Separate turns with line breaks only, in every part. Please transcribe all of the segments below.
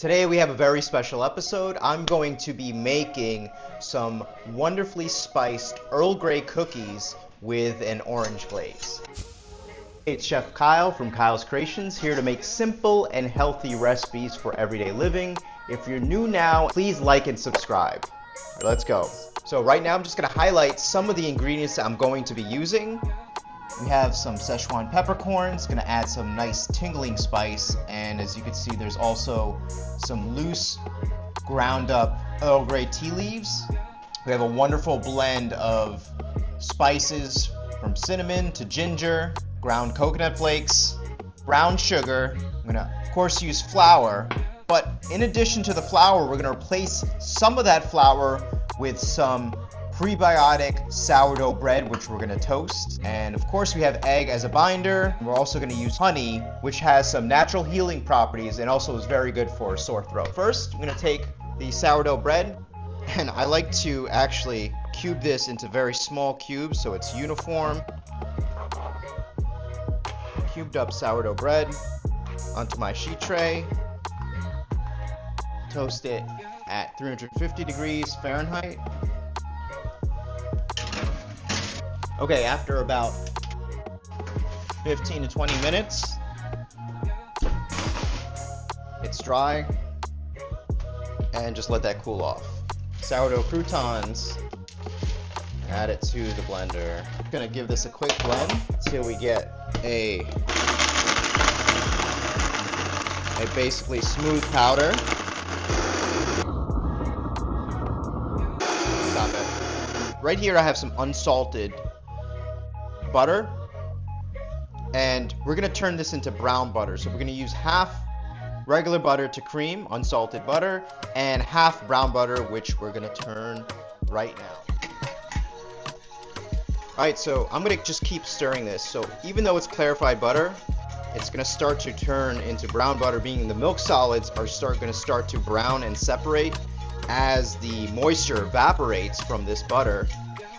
Today we have a very special episode. I'm going to be making some wonderfully spiced Earl Grey cookies with an orange glaze. It's Chef Kyle from Kyle's Creations, here to make simple and healthy recipes for everyday living. If you're new now, please like and subscribe. All right, let's go. So right now I'm just going to highlight some of the ingredients that I'm going to be using. We have some Szechuan peppercorns, going to add some nice tingling spice, and as you can see there's also some loose ground up Earl Grey tea leaves. We have a wonderful blend of spices from cinnamon to ginger, ground coconut flakes, brown sugar. I'm going to of course use flour, but in addition to the flour we're going to replace some of that flour with some prebiotic sourdough bread, which we're going to toast. And of course we have egg as a binder. We're also going to use honey, which has some natural healing properties and also is very good for sore throat. First, I'm going to take the sourdough bread, and I like to actually cube this into very small cubes so it's uniform. Cubed up sourdough bread onto my sheet tray. Toast it at 350 degrees Fahrenheit. Okay, after about 15 to 20 minutes, it's dry, and just let that cool off. Sourdough croutons, add it to the blender. I'm gonna give this a quick blend until we get a basically smooth powder. Stop it. Right here I have some unsalted butter, and we're going to turn this into brown butter. So we're going to use half regular butter to cream, unsalted butter, and half brown butter, which we're going to turn right now. Alright, so I'm going to just keep stirring this. So even though it's clarified butter, it's going to start to turn into brown butter, being the milk solids are going to start to brown and separate as the moisture evaporates from this butter.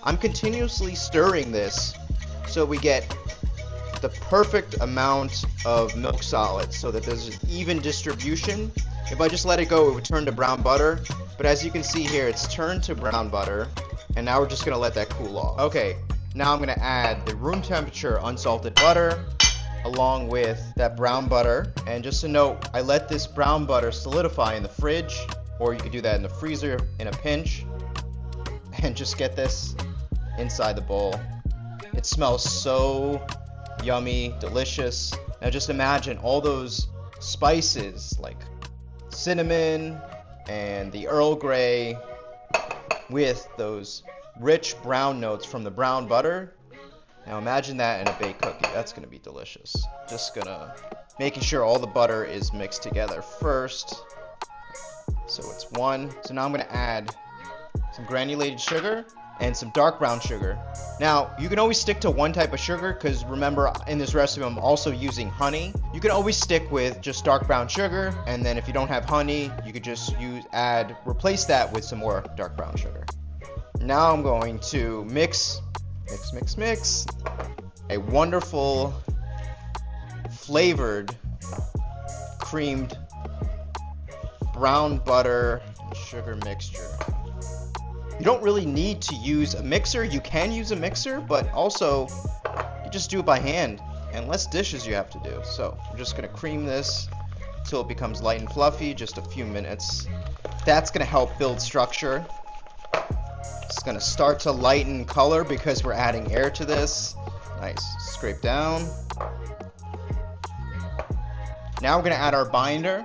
I'm continuously stirring this so we get the perfect amount of milk solids so that there's an even distribution. If I just let it go, it would turn to brown butter, but as you can see here, it's turned to brown butter, and now we're just going to let that cool off. Okay, now I'm going to add the room temperature unsalted butter along with that brown butter, and just a note, I let this brown butter solidify in the fridge, or you could do that in the freezer in a pinch, and just get this inside the bowl. It smells so yummy, delicious. Now just imagine all those spices like cinnamon and the Earl Grey with those rich brown notes from the brown butter. Now imagine that in a baked cookie. That's going to be delicious. Just gonna making sure all the butter is mixed together first. So it's one. So now I'm going to add some granulated sugar and some dark brown sugar. Now, you can always stick to one type of sugar, because remember, in this recipe I'm also using honey. You can always stick with just dark brown sugar, and then if you don't have honey, you could just replace that with some more dark brown sugar. Now I'm going to mix a wonderful flavored creamed brown butter and sugar mixture. You don't really need to use a mixer. You can use a mixer, but also you just do it by hand, and less dishes you have to do. So I'm just going to cream this until it becomes light and fluffy, just a few minutes. That's going to help build structure. It's going to start to lighten color because we're adding air to this. Nice. Scrape down. Now we're going to add our binder,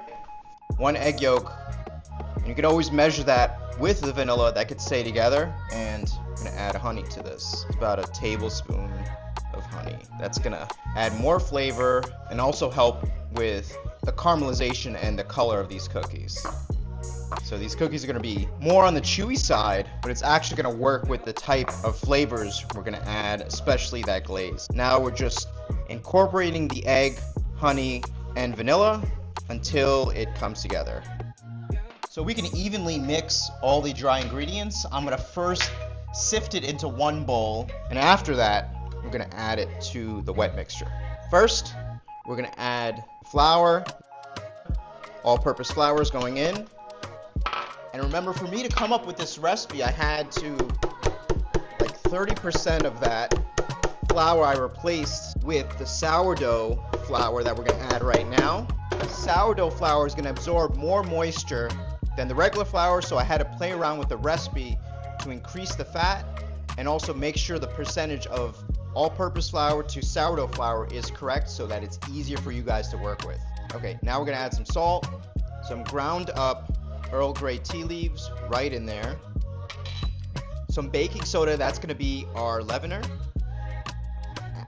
1 egg yolk, and you can always measure that with the vanilla, that could stay together, and I'm going to add honey to this. It's about a tablespoon of honey. That's going to add more flavor and also help with the caramelization and the color of these cookies. So these cookies are going to be more on the chewy side, but it's actually going to work with the type of flavors we're going to add, especially that glaze. Now we're just incorporating the egg, honey, and vanilla until it comes together. So we can evenly mix all the dry ingredients. I'm going to first sift it into one bowl, and after that, we're going to add it to the wet mixture. First, we're going to add flour, all-purpose flour is going in. And remember, for me to come up with this recipe, I had to, like 30% of that flour I replaced with the sourdough flour that we're going to add right now. The sourdough flour is going to absorb more moisture than the regular flour, so I had to play around with the recipe to increase the fat and also make sure the percentage of all-purpose flour to sourdough flour is correct so that it's easier for you guys to work with. Okay, now we're going to add some salt, some ground up Earl Grey tea leaves right in there, some baking soda, that's going to be our leavener,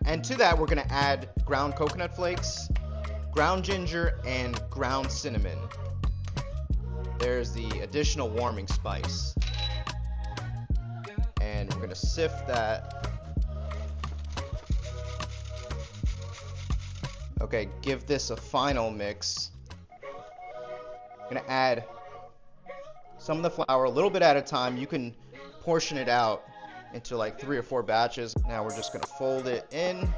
and to that we're going to add ground coconut flakes, ground ginger, and ground cinnamon. There's the additional warming spice. And we're going to sift that. Okay, give this a final mix. I'm going to add some of the flour a little bit at a time. You can portion it out into like 3 or 4 batches. Now we're just going to fold it in.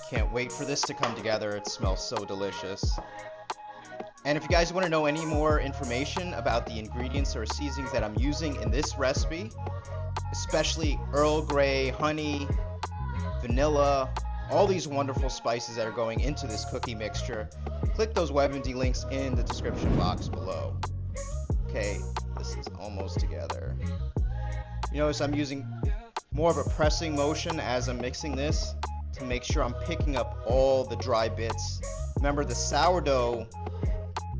Can't wait for this to come together. It smells so delicious. And if you guys want to know any more information about the ingredients or seasonings that I'm using in this recipe, especially Earl Grey, honey, vanilla, all these wonderful spices that are going into this cookie mixture, click those WebMD links in the description box below. Okay, this is almost together. You notice I'm using more of a pressing motion as I'm mixing this to make sure I'm picking up all the dry bits. Remember, the sourdough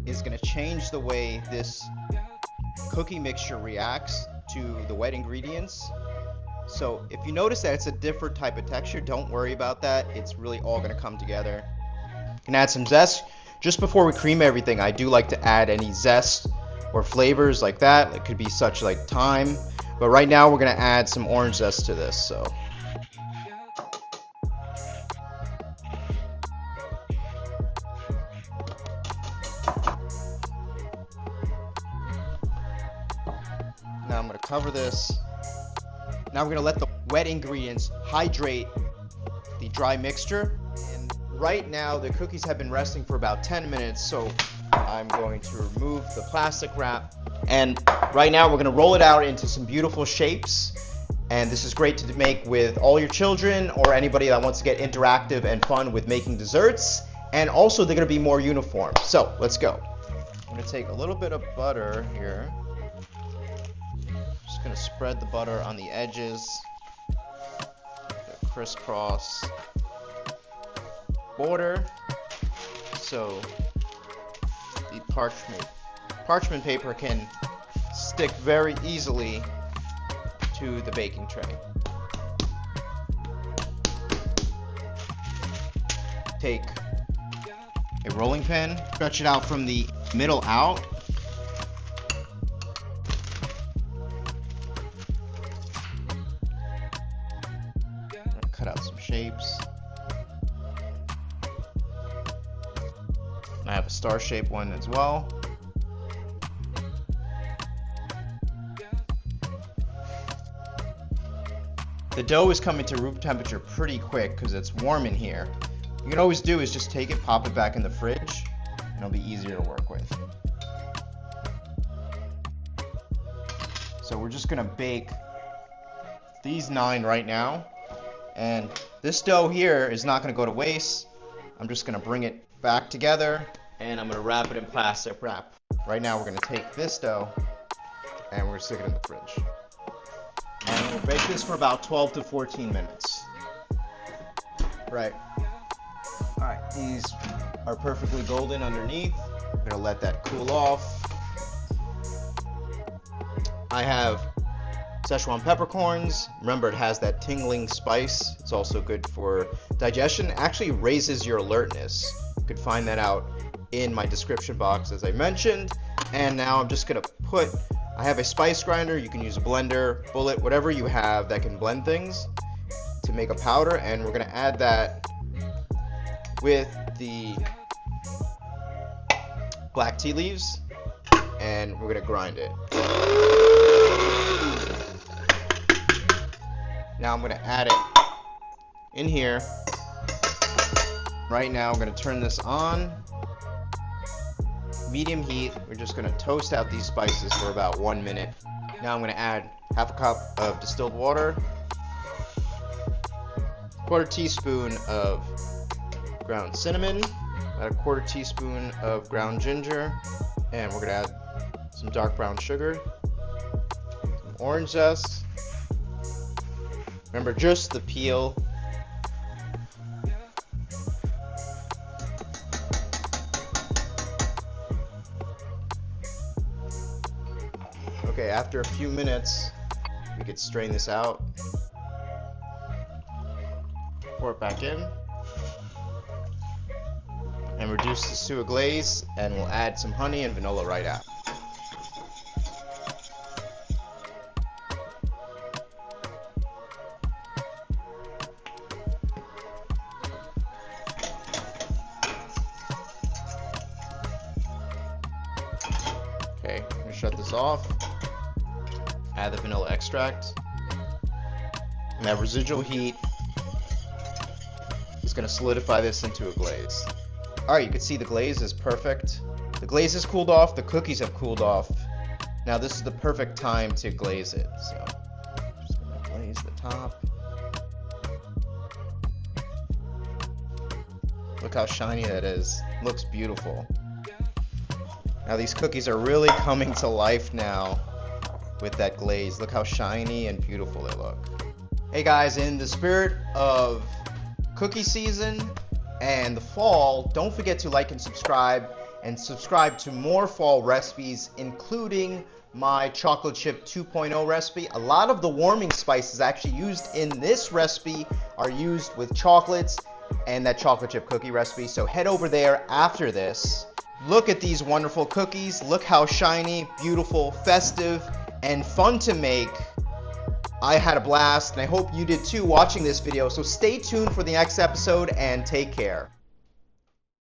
is going to change the way this cookie mixture reacts to the wet ingredients. So if you notice that it's a different type of texture, don't worry about that. It's really all going to come together. You can add some zest. Just before we cream everything, I do like to add any zest or flavors like that. It could be such like thyme. But right now we're going to add some orange zest to this. So now I'm going to cover this. Now we're going to let the wet ingredients hydrate the dry mixture. And right now the cookies have been resting for about 10 minutes, so I'm going to remove the plastic wrap. And right now we're going to roll it out into some beautiful shapes. And this is great to make with all your children or anybody that wants to get interactive and fun with making desserts. And also they're going to be more uniform. So let's go. I'm going to take a little bit of butter here. Just going to spread the butter on the edges, the crisscross border, so the parchment paper can stick very easily to the baking tray. Take a rolling pin, stretch it out from the middle out. Cut out some shapes. I have a star-shaped one as well. The dough is coming to room temperature pretty quick because it's warm in here. What you can always do is just take it, pop it back in the fridge, and it'll be easier to work with. So we're just gonna bake these 9 right now. And this dough here is not going to go to waste. I'm just going to bring it back together and I'm going to wrap it in plastic wrap. Right now we're going to take this dough and we're going to stick it in the fridge. And we'll bake this for about 12 to 14 minutes. Right. Alright, these are perfectly golden underneath. I'm going to let that cool off. I have Szechuan peppercorns. Remember, it has that tingling spice. It's also good for digestion. It actually raises your alertness. You could find that out in my description box, as I mentioned. And now I'm just going to I have a spice grinder. You can use a blender, bullet, whatever you have that can blend things to make a powder. And we're going to add that with the black tea leaves. And we're going to grind it. Now I'm going to add it in here. Right now I'm going to turn this on. Medium heat. We're just going to toast out these spices for about 1 minute. Now I'm going to add half a cup of distilled water, 1/4 teaspoon of ground cinnamon, add a 1/4 teaspoon of ground ginger, and we're going to add some dark brown sugar, some orange zest. Remember, just the peel. Okay, after a few minutes, we could strain this out, pour it back in, and reduce the Sugar-Glazed, and we'll add some honey and vanilla right out. Okay, I'm gonna shut this off. Add the vanilla extract. And that residual heat is going to solidify this into a glaze. Alright, you can see the glaze is perfect. The glaze has cooled off, the cookies have cooled off. Now this is the perfect time to glaze it. So, just going to glaze the top. Look how shiny that is. Looks beautiful. Now these cookies are really coming to life now with that glaze. Look how shiny and beautiful they look. Hey guys, in the spirit of cookie season and the fall, don't forget to like and subscribe to more fall recipes, including my chocolate chip 2.0 recipe. A lot of the warming spices actually used in this recipe are used with chocolates and that chocolate chip cookie recipe, so head over there after this. Look at these wonderful cookies. Look how shiny, beautiful, festive, and fun to make. I had a blast, and I hope you did too watching this video. So stay tuned for the next episode, and take care.